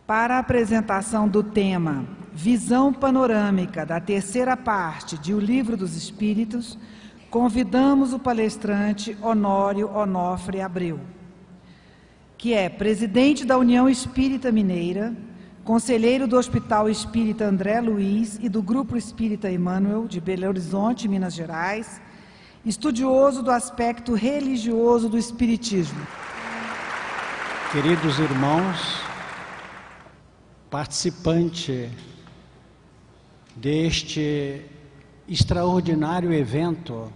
Para a apresentação do tema Visão Panorâmica da terceira parte de O Livro dos Espíritos, convidamos o palestrante Honório Onofre Abreu, que é presidente da União Espírita Mineira, conselheiro do Hospital Espírita André Luiz e do Grupo Espírita Emmanuel, de Belo Horizonte, Minas Gerais, estudioso do aspecto religioso do Espiritismo. Queridos irmãos, participante deste extraordinário evento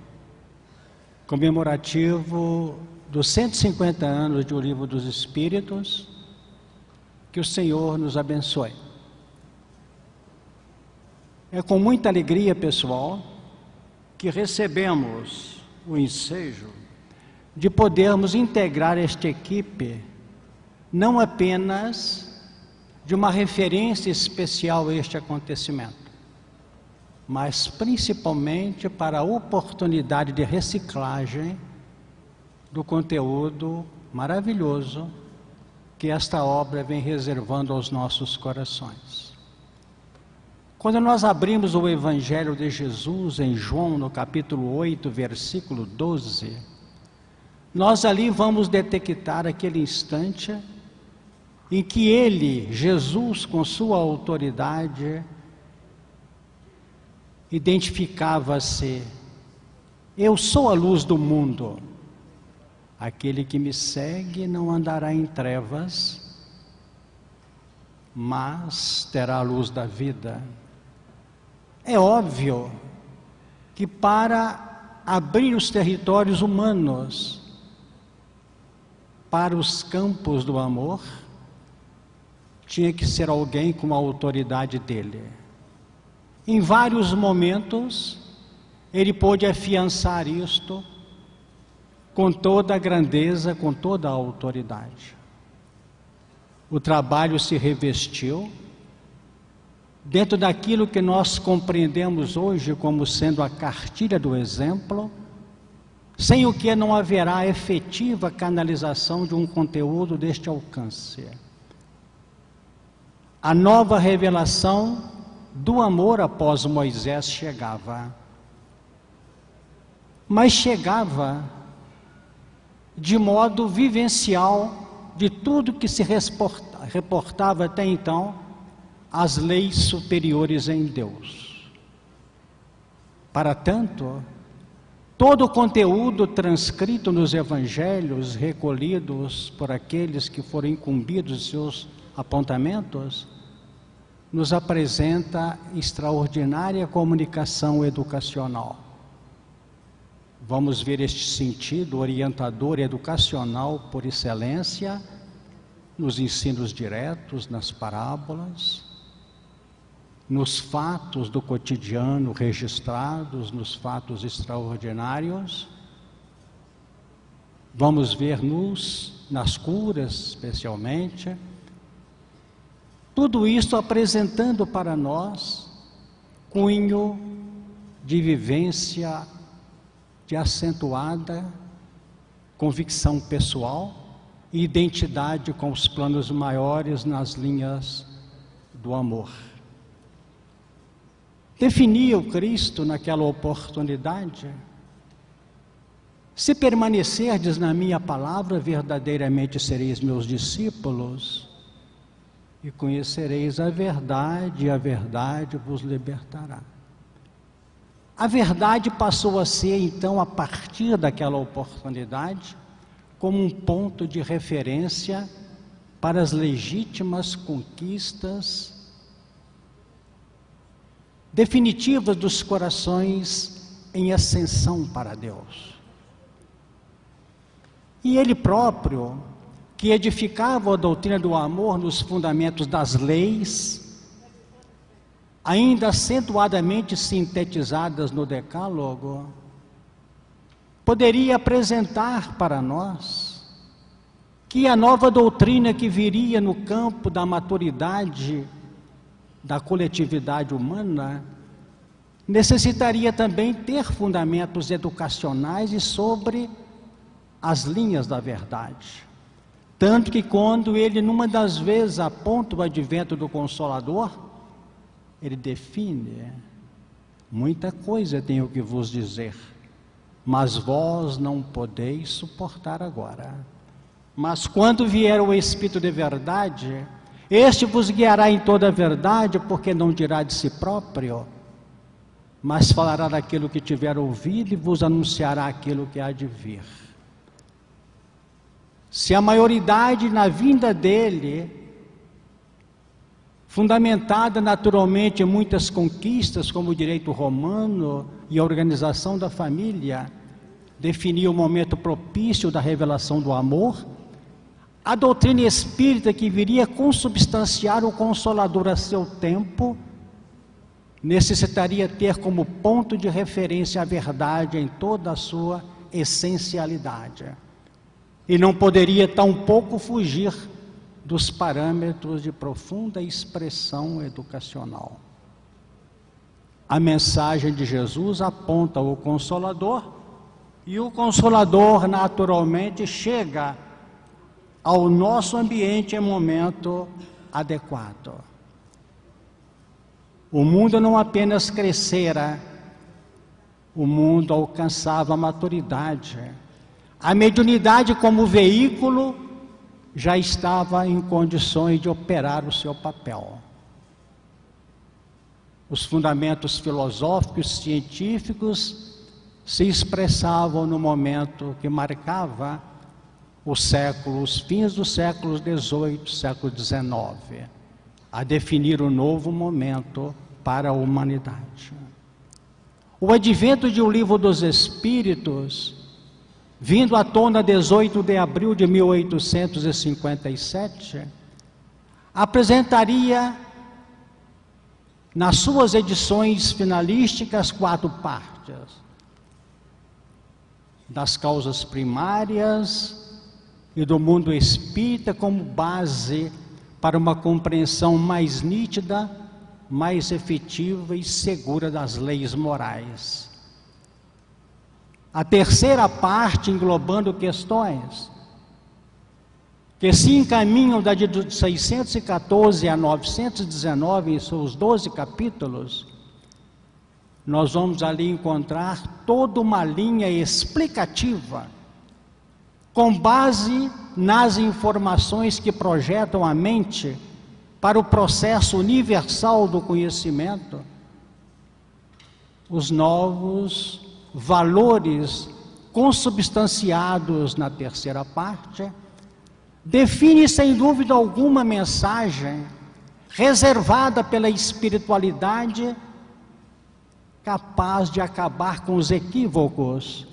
comemorativo dos 150 anos de O Livro dos Espíritos, que o Senhor nos abençoe. É com muita alegria, pessoal, que recebemos o ensejo de podermos integrar esta equipe, não apenas de uma referência especial a este acontecimento, mas principalmente para a oportunidade de reciclagem do conteúdo maravilhoso que esta obra vem reservando aos nossos corações. Quando nós abrimos o Evangelho de Jesus em João, no capítulo 8, versículo 12, nós ali vamos detectar aquele instante em que ele, Jesus, com sua autoridade, identificava-se: eu sou a luz do mundo, aquele que me segue não andará em trevas, mas terá a luz da vida. É óbvio que para abrir os territórios humanos para os campos do amor, tinha que ser alguém com a autoridade dele. Em vários momentos, ele pôde afiançar isto com toda a grandeza, com toda a autoridade. O trabalho se revestiu dentro daquilo que nós compreendemos hoje como sendo a cartilha do exemplo, sem o que não haverá efetiva canalização de um conteúdo deste alcance. A nova revelação do amor após Moisés chegava, mas chegava de modo vivencial de tudo que se reportava até então às leis superiores em Deus. Para tanto, todo o conteúdo transcrito nos evangelhos, recolhidos por aqueles que foram incumbidos de seus apontamentos, nos apresenta extraordinária comunicação educacional. Vamos ver este sentido orientador educacional por excelência nos ensinos diretos, nas parábolas, nos fatos do cotidiano registrados, nos fatos extraordinários. Vamos ver nas curas, especialmente. Tudo isso apresentando para nós cunho de vivência, de acentuada convicção pessoal e identidade com os planos maiores nas linhas do amor. Definia o Cristo naquela oportunidade: se permanecerdes na minha palavra, verdadeiramente sereis meus discípulos, e conhecereis a verdade, e a verdade vos libertará. A verdade passou a ser, então, a partir daquela oportunidade, como um ponto de referência para as legítimas conquistas definitivas dos corações em ascensão para Deus. E ele próprio, que edificava a doutrina do amor nos fundamentos das leis, ainda acentuadamente sintetizadas no Decálogo, poderia apresentar para nós que a nova doutrina que viria no campo da maturidade da coletividade humana necessitaria também ter fundamentos educacionais e sobre as linhas da verdade. Tanto que quando ele, numa das vezes, aponta o advento do Consolador, ele define: muita coisa tenho que vos dizer, mas vós não podeis suportar agora. Mas quando vier o Espírito de verdade, este vos guiará em toda a verdade, porque não dirá de si próprio, mas falará daquilo que tiver ouvido e vos anunciará aquilo que há de vir. Se a maioridade na vinda dele, fundamentada naturalmente em muitas conquistas, como o direito romano e a organização da família, definia o momento propício da revelação do amor, a doutrina espírita, que viria consubstanciar o Consolador a seu tempo, necessitaria ter como ponto de referência a verdade em toda a sua essencialidade, e não poderia tampouco fugir dos parâmetros de profunda expressão educacional. A mensagem de Jesus aponta o Consolador, e o Consolador naturalmente chega ao nosso ambiente em momento adequado. O mundo não apenas crescera, o mundo alcançava a maturidade. A mediunidade, como veículo, já estava em condições de operar o seu papel. Os fundamentos filosóficos, científicos, se expressavam no momento que marcava os fins dos séculos XVIII, século XIX, a definir um novo momento para a humanidade. O advento de O Livro dos Espíritos, vindo à tona 18 de abril de 1857, apresentaria, nas suas edições finalísticas, 4 partes: das causas primárias e do mundo espírita, como base para uma compreensão mais nítida, mais efetiva e segura das leis morais. A terceira parte, englobando questões que se encaminham da de 614 a 919, em seus 12 capítulos, nós vamos ali encontrar toda uma linha explicativa, com base nas informações que projetam a mente para o processo universal do conhecimento, os novos valores consubstanciados na terceira parte. Define sem dúvida alguma mensagem reservada pela espiritualidade, capaz de acabar com os equívocos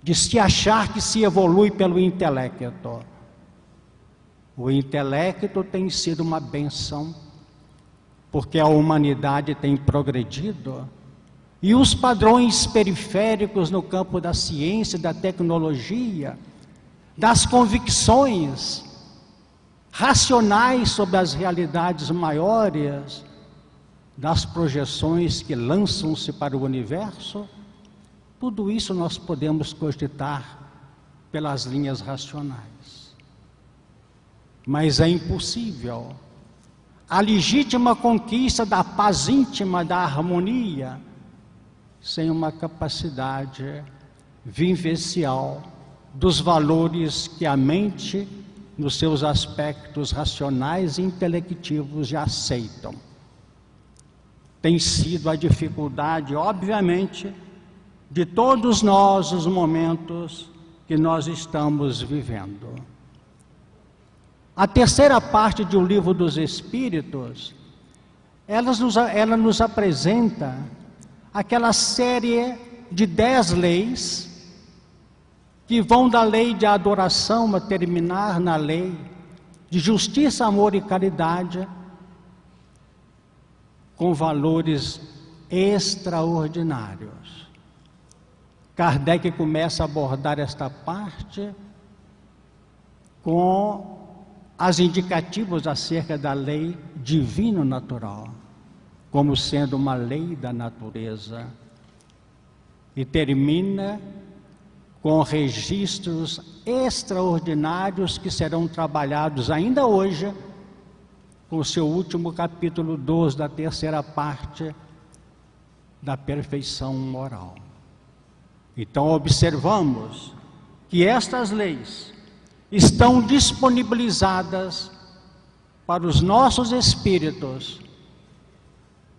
de se achar que se evolui pelo intelecto. O intelecto tem sido uma bênção, porque a humanidade tem progredido, e os padrões periféricos no campo da ciência, da tecnologia, das convicções racionais sobre as realidades maiores, das projeções que lançam-se para o universo, tudo isso nós podemos cogitar pelas linhas racionais. Mas é impossível a legítima conquista da paz íntima, da harmonia, sem uma capacidade vivencial dos valores que a mente, nos seus aspectos racionais e intelectivos, já aceitam. Tem sido a dificuldade, obviamente, de todos nós os momentos que nós estamos vivendo. A terceira parte de O Livro dos Espíritos, ela nos apresenta aquela série de 10 leis, que vão da lei de adoração a terminar na lei de justiça, amor e caridade, com valores extraordinários. Kardec começa a abordar esta parte com as indicativas acerca da lei divino-natural, como sendo uma lei da natureza, e termina com registros extraordinários que serão trabalhados ainda hoje, com o seu último capítulo 12 da terceira parte da perfeição moral. Então observamos que estas leis estão disponibilizadas para os nossos espíritos,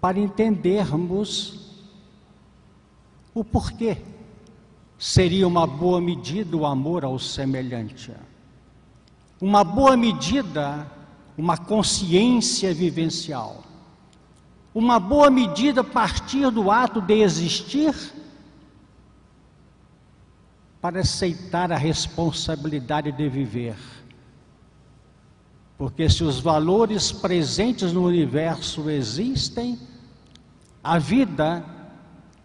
para entendermos o porquê seria uma boa medida o amor ao semelhante. Uma boa medida, uma consciência vivencial. Uma boa medida a partir do ato de existir, para aceitar a responsabilidade de viver. Porque se os valores presentes no universo existem, a vida,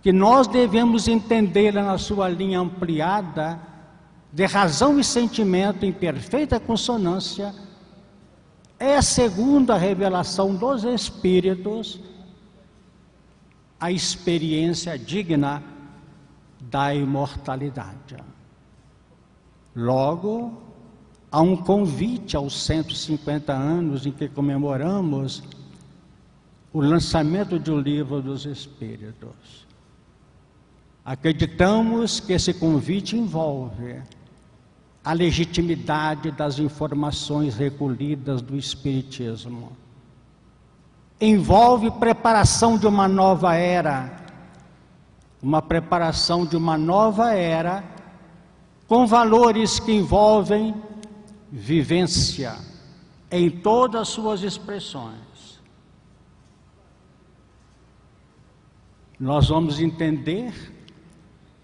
que nós devemos entendê-la na sua linha ampliada, de razão e sentimento em perfeita consonância, é, segundo a revelação dos Espíritos, a experiência digna da imortalidade. Logo, há um convite aos 150 anos em que comemoramos o lançamento do Livro dos Espíritos. Acreditamos que esse convite envolve a legitimidade das informações recolhidas do Espiritismo. Envolve preparação de uma nova era, uma preparação de uma nova era com valores que envolvem vivência em todas as suas expressões. Nós vamos entender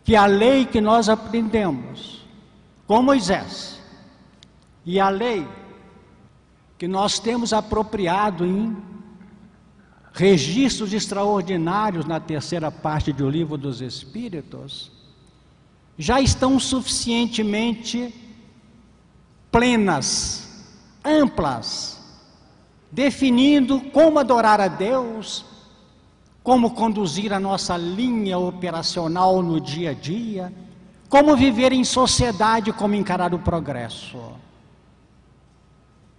que a lei que nós aprendemos com Moisés e a lei que nós temos apropriado em registros extraordinários na terceira parte do Livro dos Espíritos, já estão suficientemente plenas, amplas, definindo como adorar a Deus, como conduzir a nossa linha operacional no dia a dia, como viver em sociedade, como encarar o progresso.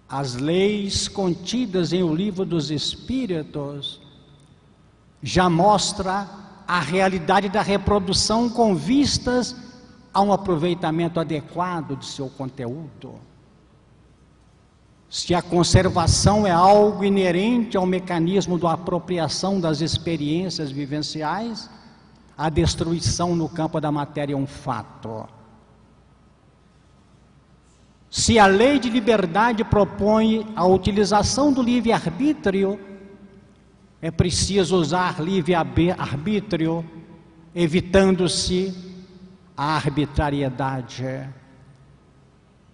As leis contidas em O Livro dos Espíritos já mostram a realidade da reprodução com vistas a um aproveitamento adequado de seu conteúdo. Se a conservação é algo inerente ao mecanismo da apropriação das experiências vivenciais, a destruição no campo da matéria é um fato. Se a lei de liberdade propõe a utilização do livre-arbítrio, é preciso usar livre-arbítrio, evitando-se a arbitrariedade.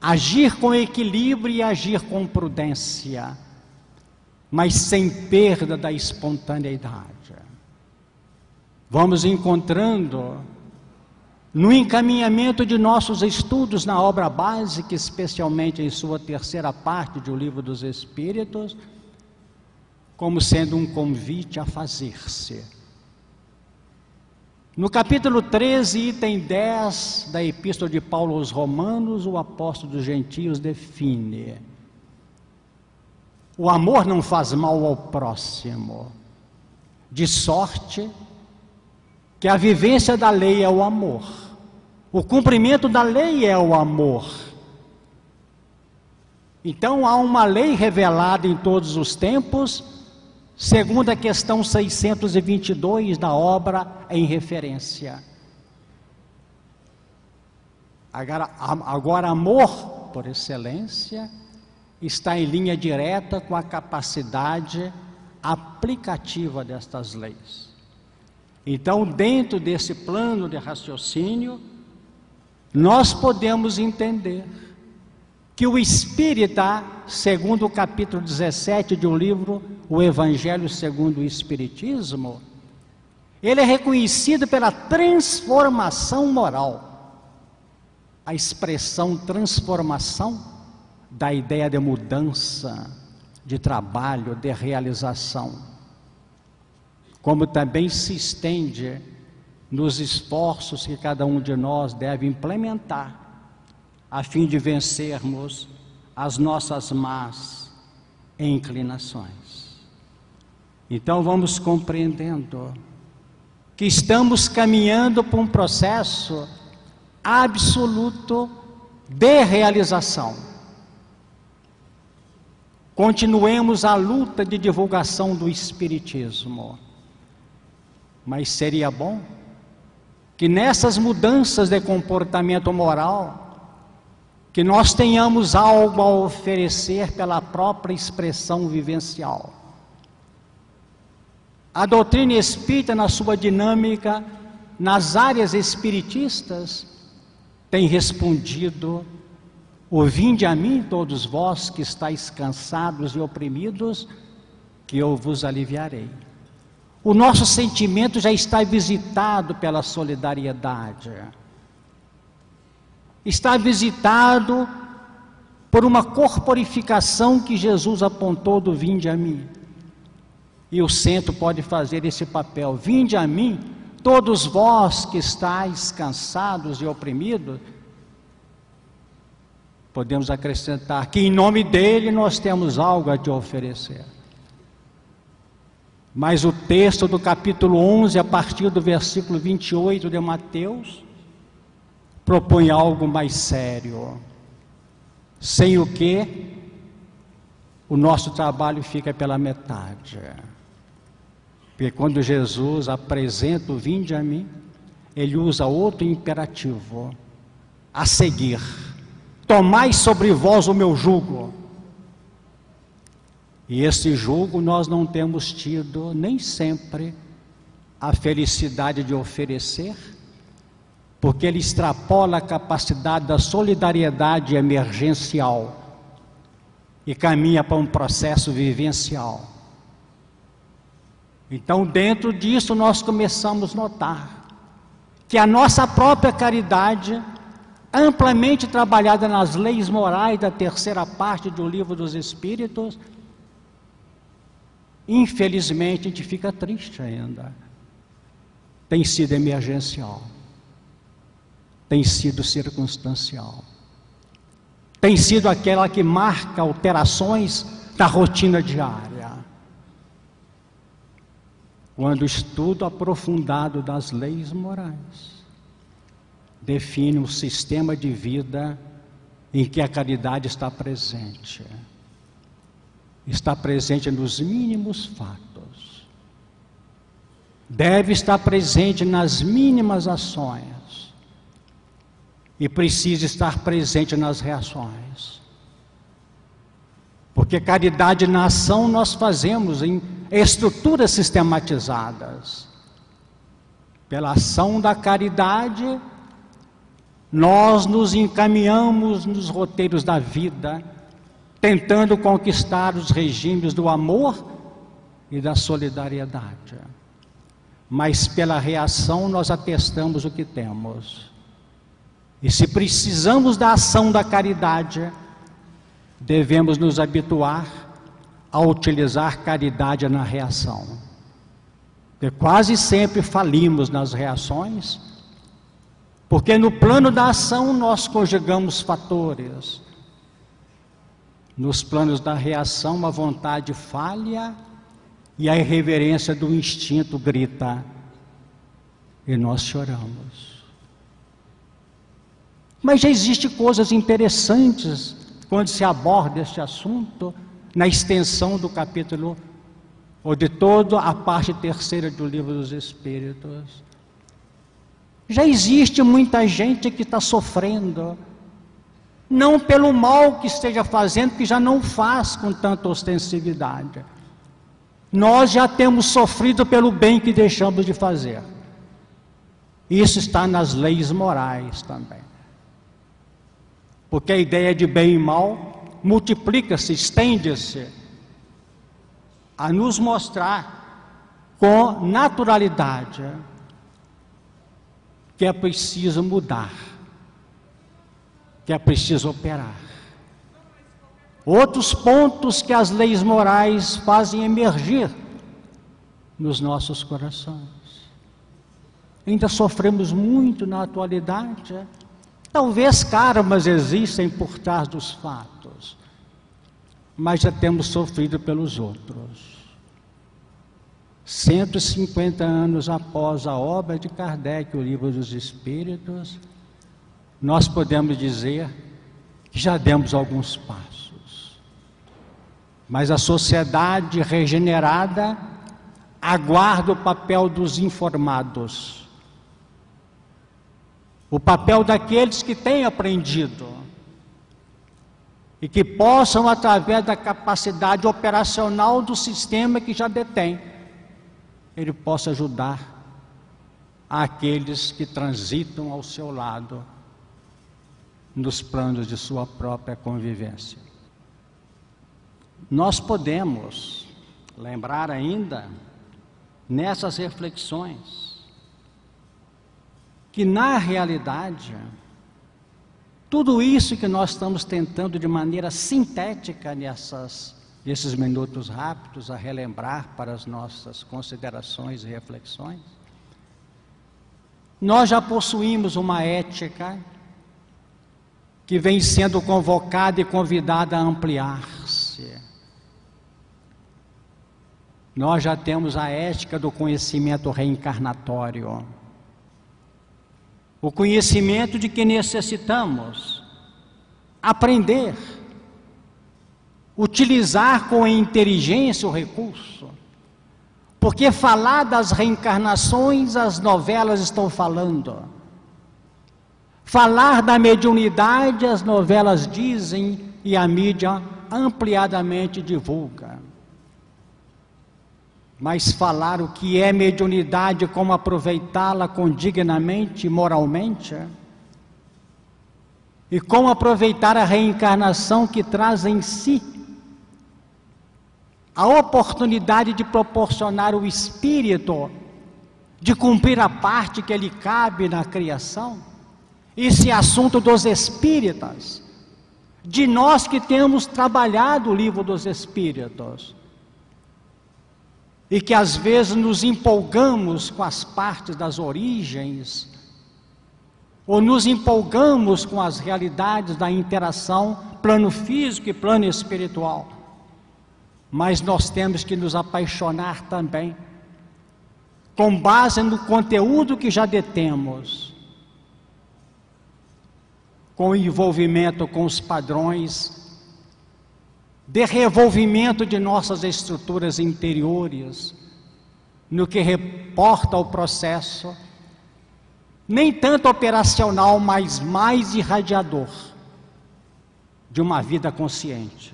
Agir com equilíbrio e agir com prudência, mas sem perda da espontaneidade. Vamos encontrando no encaminhamento de nossos estudos na obra básica, especialmente em sua terceira parte do Livro dos Espíritos, como sendo um convite a fazer-se. No capítulo 13, item 10 da Epístola de Paulo aos Romanos, o apóstolo dos gentios define: o amor não faz mal ao próximo, de sorte que a vivência da lei é o amor, o cumprimento da lei é o amor. Então há uma lei revelada em todos os tempos, segundo a questão 622 da obra em referência. Agora, amor, por excelência, está em linha direta com a capacidade aplicativa destas leis. Então, dentro desse plano de raciocínio, nós podemos entender que o espírita, segundo o capítulo 17 do livro O Evangelho segundo o Espiritismo, ele é reconhecido pela transformação moral. A expressão transformação da ideia de mudança, de trabalho, de realização. Como também se estende nos esforços que cada um de nós deve implementar, a fim de vencermos as nossas más inclinações. Então vamos compreendendo que estamos caminhando por um processo absoluto de realização. Continuemos a luta de divulgação do Espiritismo, mas seria bom que nessas mudanças de comportamento moral, que nós tenhamos algo a oferecer pela própria expressão vivencial. A doutrina espírita, na sua dinâmica, nas áreas espiritistas, tem respondido: o vinde a mim, todos vós que estáis cansados e oprimidos, que eu vos aliviarei. O nosso sentimento já está visitado pela solidariedade. Está visitado por uma corporificação que Jesus apontou do vinde a mim. E o centro pode fazer esse papel: vinde a mim, todos vós que estáis cansados e oprimidos. Podemos acrescentar que em nome dele nós temos algo a te oferecer. Mas o texto do capítulo 11, a partir do versículo 28 de Mateus, propõe algo mais sério, sem o que o nosso trabalho fica pela metade. Porque quando Jesus apresenta o vinde a mim, ele usa outro imperativo: a seguir, tomai sobre vós o meu jugo. E esse jugo nós não temos tido nem sempre a felicidade de oferecer, porque ele extrapola a capacidade da solidariedade emergencial e caminha para um processo vivencial. Então, dentro disso, nós começamos a notar que a nossa própria caridade, amplamente trabalhada nas leis morais da terceira parte do Livro dos Espíritos, infelizmente a gente fica triste ainda, tem sido emergencial, tem sido circunstancial, tem sido aquela que marca alterações da rotina diária. Quando o estudo aprofundado das leis morais define um sistema de vida em que a caridade está presente nos mínimos fatos, deve estar presente nas mínimas ações e precisa estar presente nas reações, porque caridade na ação nós fazemos em estruturas sistematizadas. Pela ação da caridade nós nos encaminhamos nos roteiros da vida, tentando conquistar os regimes do amor e da solidariedade. Mas pela reação nós atestamos o que temos. E se precisamos da ação da caridade, devemos nos habituar a utilizar caridade na reação. Porque quase sempre falimos nas reações, porque no plano da ação nós conjugamos fatores. Nos planos da reação, a vontade falha e a irreverência do instinto grita e nós choramos. Mas já existem coisas interessantes quando se aborda este assunto na extensão do capítulo, ou de toda a parte terceira do Livro dos Espíritos. Já existe muita gente que está sofrendo, não pelo mal que esteja fazendo, que já não faz com tanta ostensividade. Nós já temos sofrido pelo bem que deixamos de fazer. Isso está nas leis morais também. Porque a ideia de bem e mal multiplica-se, estende-se a nos mostrar com naturalidade que é preciso mudar, que é preciso operar. Outros pontos que as leis morais fazem emergir nos nossos corações. Ainda sofremos muito na atualidade. Talvez karmas existem por trás dos fatos, mas já temos sofrido pelos outros. 150 anos após a obra de Kardec, o Livro dos Espíritos, nós podemos dizer que já demos alguns passos. Mas a sociedade regenerada aguarda o papel dos informados, o papel daqueles que têm aprendido e que possam, através da capacidade operacional do sistema que já detém, ele possa ajudar aqueles que transitam ao seu lado nos planos de sua própria convivência. Nós podemos lembrar ainda, nessas reflexões, que na realidade, tudo isso que nós estamos tentando de maneira sintética nesses minutos rápidos a relembrar para as nossas considerações e reflexões, nós já possuímos uma ética que vem sendo convocada e convidada a ampliar-se. Nós já temos a ética do conhecimento reencarnatório, o conhecimento de que necessitamos aprender, utilizar com inteligência o recurso, porque falar das reencarnações as novelas estão falando, falar da mediunidade as novelas dizem e a mídia ampliadamente divulga. Mas falar o que é mediunidade, como aproveitá-la condignamente e moralmente, e como aproveitar a reencarnação que traz em si a oportunidade de proporcionar o espírito, de cumprir a parte que lhe cabe na criação, esse é assunto dos espíritas, de nós que temos trabalhado o Livro dos Espíritos, e que às vezes nos empolgamos com as partes das origens, ou nos empolgamos com as realidades da interação, plano físico e plano espiritual. Mas nós temos que nos apaixonar também, com base no conteúdo que já detemos, com o envolvimento com os padrões de revolvimento de nossas estruturas interiores, no que reporta ao processo, nem tanto operacional, mas mais irradiador, de uma vida consciente.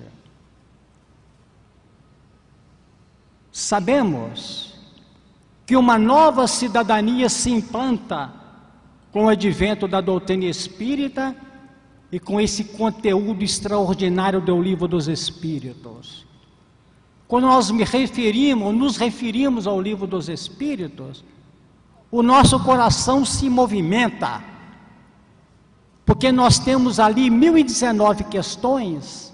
Sabemos que uma nova cidadania se implanta com o advento da doutrina espírita e com esse conteúdo extraordinário do Livro dos Espíritos. Quando nós nos referimos ao Livro dos Espíritos, o nosso coração se movimenta, porque nós temos ali 1019 questões,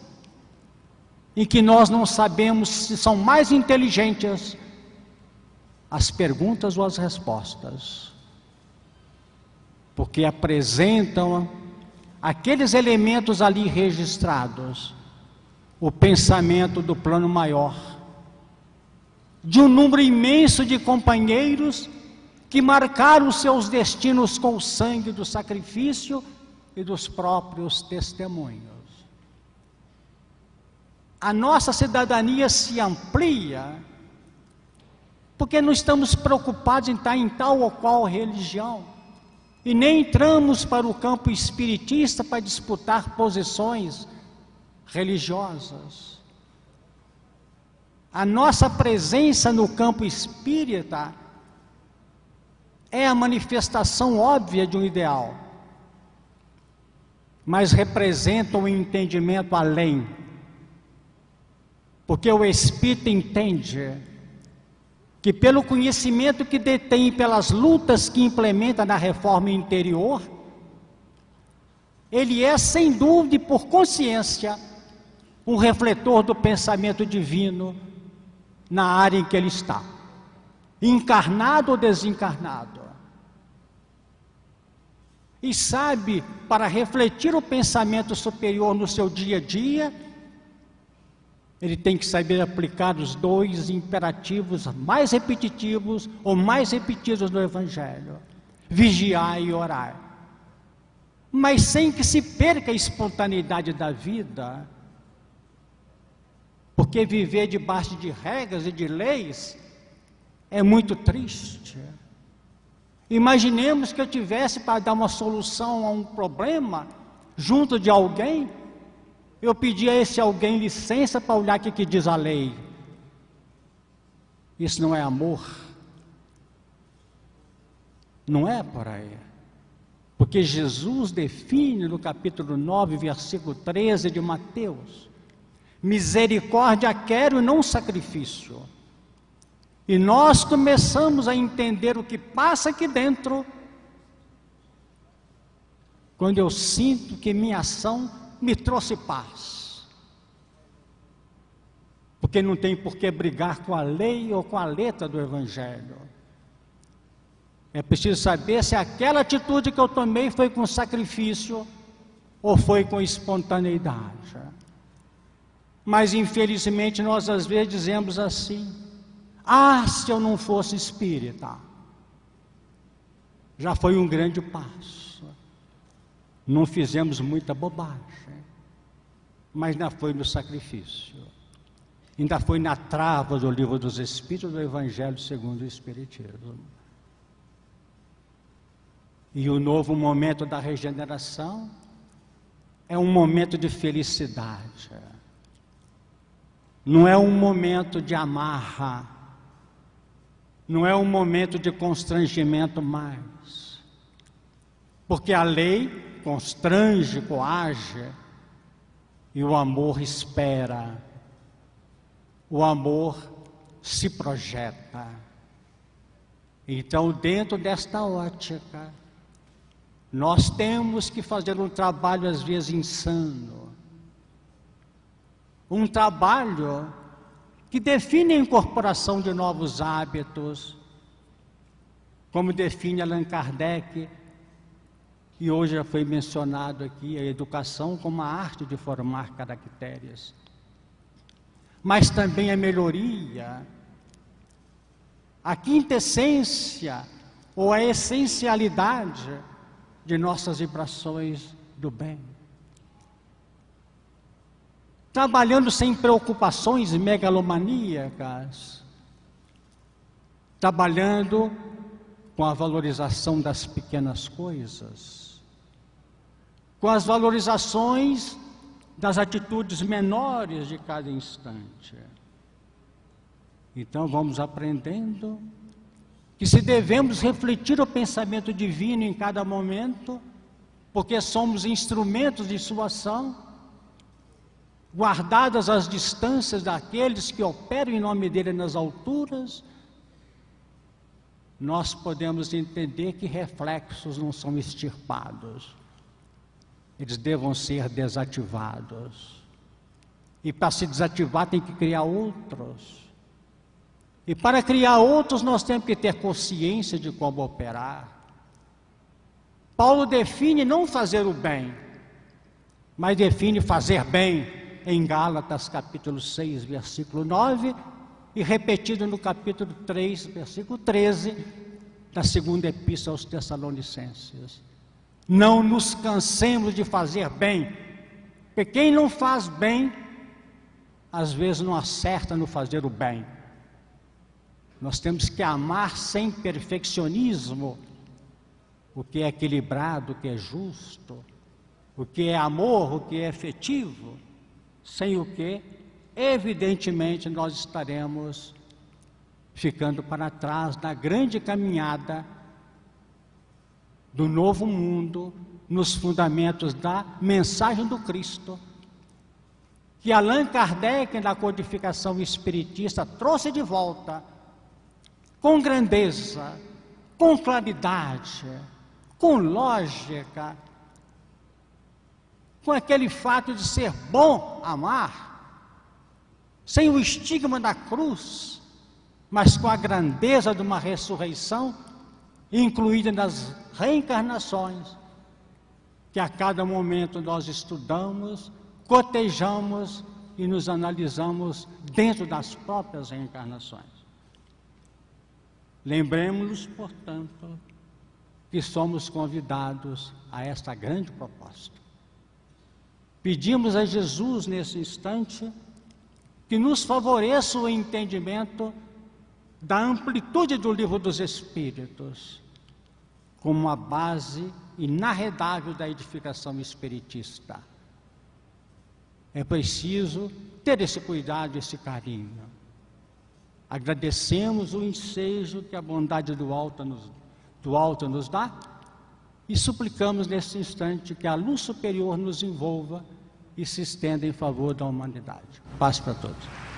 em que nós não sabemos se são mais inteligentes as perguntas ou as respostas, porque apresentam aqueles elementos ali registrados, o pensamento do plano maior, de um número imenso de companheiros que marcaram seus destinos com o sangue do sacrifício e dos próprios testemunhos. A nossa cidadania se amplia, porque não estamos preocupados em estar em tal ou qual religião, e nem entramos para o campo espiritista para disputar posições religiosas. A nossa presença no campo espírita é a manifestação óbvia de um ideal, mas representa um entendimento além, porque o espírito entende que pelo conhecimento que detém, pelas lutas que implementa na reforma interior, ele é, sem dúvida e por consciência, um refletor do pensamento divino na área em que ele está, encarnado ou desencarnado. e sabe, para refletir o pensamento superior no seu dia a dia, ele tem que saber aplicar os 2 imperativos mais repetitivos ou mais repetidos no Evangelho: vigiar e orar. Mas sem que se perca a espontaneidade da vida, porque viver debaixo de regras e de leis é muito triste. Imaginemos que eu tivesse para dar uma solução a um problema junto de alguém, eu pedi a esse alguém licença para olhar o que diz a lei. Isso não é amor. Não é por aí. Porque Jesus define no capítulo 9, versículo 13 de Mateus: misericórdia quero e não sacrifício. E nós começamos a entender o que passa aqui dentro quando eu sinto que minha ação me trouxe paz. Porque não tem por que brigar com a lei ou com a letra do Evangelho. É preciso saber se aquela atitude que eu tomei foi com sacrifício ou foi com espontaneidade. Mas infelizmente nós às vezes dizemos assim: ah, se eu não fosse espírita, já foi um grande passo. Não fizemos muita bobagem, mas ainda foi no sacrifício, ainda foi na trava do Livro dos Espíritos, do Evangelho segundo o Espiritismo. E o novo momento da regeneração é um momento de felicidade, não é um momento de amarra, não é um momento de constrangimento mais, porque a lei constrange, coage, e o amor espera, o amor se projeta. Então, dentro desta ótica, nós temos que fazer um trabalho às vezes insano, um trabalho que define a incorporação de novos hábitos, como define Allan Kardec, e hoje já foi mencionado aqui, a educação como a arte de formar caracteres, mas também a melhoria, a quintessência ou a essencialidade de nossas vibrações do bem. Trabalhando sem preocupações megalomaníacas, trabalhando com a valorização das pequenas coisas, com as valorizações das atitudes menores de cada instante. Então vamos aprendendo que se devemos refletir o pensamento divino em cada momento, porque somos instrumentos de sua ação, guardadas as distâncias daqueles que operam em nome dele nas alturas, nós podemos entender que reflexos não são extirpados, eles devam ser desativados, e para se desativar tem que criar outros, e para criar outros nós temos que ter consciência de como operar. Paulo define não fazer o bem, mas define fazer bem em Gálatas capítulo 6, versículo 9, e repetido no capítulo 3, versículo 13, da segunda epístola aos Tessalonicenses. Não nos cansemos de fazer bem, porque quem não faz bem, às vezes não acerta no fazer o bem. Nós temos que amar sem perfeccionismo, o que é equilibrado, o que é justo, o que é amor, o que é efetivo, sem o que, evidentemente, nós estaremos ficando para trás na grande caminhada do novo mundo, nos fundamentos da mensagem do Cristo, que Allan Kardec, na codificação espiritista, trouxe de volta, com grandeza, com claridade, com lógica, com aquele fato de ser bom amar, sem o estigma da cruz, mas com a grandeza de uma ressurreição, incluída nas reencarnações, que a cada momento nós estudamos, cotejamos e nos analisamos dentro das próprias reencarnações. Lembremos-nos, portanto, que somos convidados a esta grande proposta. Pedimos a Jesus, nesse instante, que nos favoreça o entendimento da amplitude do Livro dos Espíritos, como uma base inarredável da edificação espiritista. É preciso ter esse cuidado, esse carinho. Agradecemos o ensejo que a bondade do alto nos dá e suplicamos nesse instante que a luz superior nos envolva e se estenda em favor da humanidade. Paz para todos.